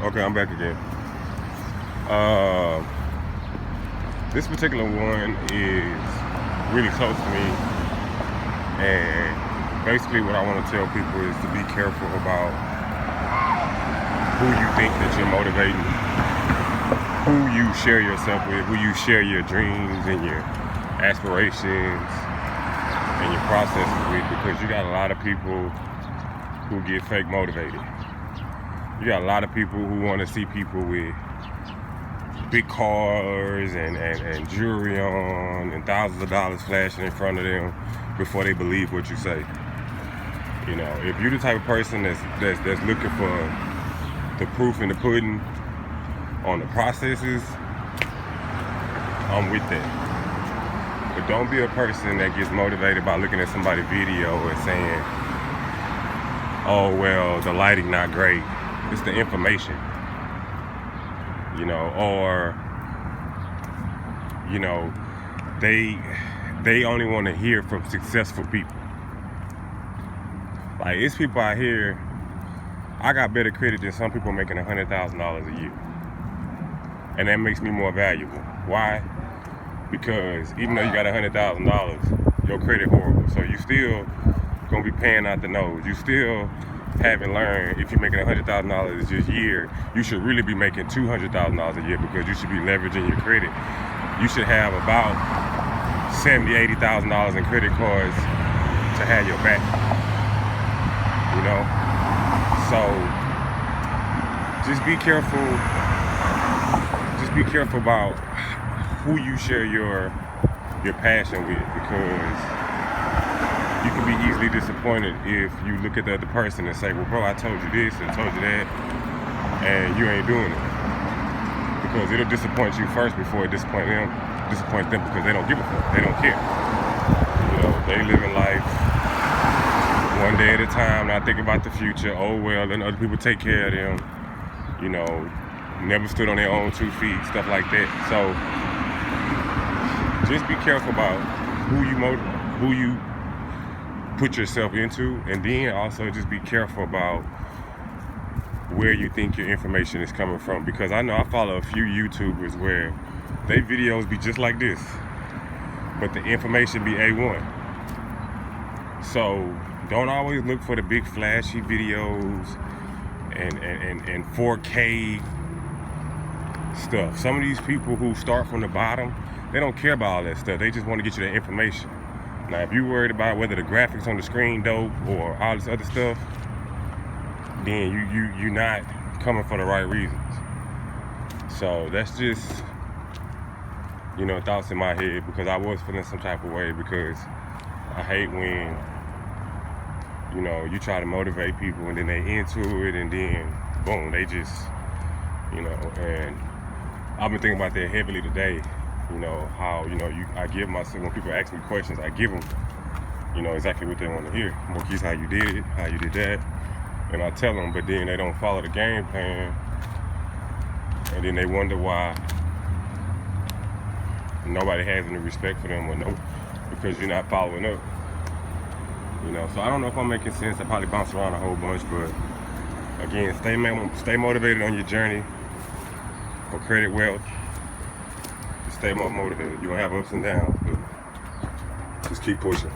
Okay, I'm back again. This particular one is really close to me, and basically what I want to tell people is to be careful about who you think that you're motivating, who you share yourself with, who you share your dreams and your aspirations and your processes with, because you got a lot of people who get fake motivated. You got a lot of people who want to see people with big cars and jewelry on and thousands of dollars flashing in front of them before they believe what you say. You know, if you're the type of person that's looking for the proof in the pudding on the processes, I'm with that. But don't be a person that gets motivated by looking at somebody's video and saying, oh, well, the lighting not great. It's the information, you know, or, you know, they only want to hear from successful people. Like, it's people out here, I got better credit than some people making $100,000 a year. And that makes me more valuable. Why? Because even though you got $100,000, your credit horrible. So you still gonna be paying out the nose. You still haven't learned, if you're making $100,000 this year, you should really be making $200,000 a year, because you should be leveraging your credit. You should have about $70,000, $80,000 in credit cards to have your back. You know? So just be careful. Just be careful about who you share your passion with, because you can be easily disappointed if you look at the other person and say, well, bro, I told you this and told you that, and you ain't doing it. Because it'll disappoint you first before it disappoints them because they don't give a fuck. They don't care. You know, they live in life one day at a time, not thinking about the future. Oh, well, then other people take care of them. You know, never stood on their own 2 feet, stuff like that. So just be careful about who you put yourself into, and then also just be careful about where you think your information is coming from, because I know I follow a few YouTubers where their videos be just like this, but the information be A1. So don't always look for the big flashy videos and 4K stuff. Some of these people who start from the bottom, they don't care about all that stuff. They just want to get you the information. Now, if you're worried about whether the graphics on the screen dope or all this other stuff, then you're not coming for the right reasons. So that's just, you know, thoughts in my head, because I was feeling some type of way, because I hate when, you know, you try to motivate people and then they into it and then boom, they just, you know. And I've been thinking about that heavily today. You know, how, you know, I give myself, when people ask me questions, I give them, you know, exactly what they want to hear. Marquise, how you did it, how you did that. And I tell them, but then they don't follow the game plan. And then they wonder why nobody has any respect for them, or no, because you're not following up. You know, so I don't know if I'm making sense. I probably bounce around a whole bunch, but again, stay motivated on your journey for credit wealth. Stay more motivated. You're gonna have ups and downs, but just keep pushing.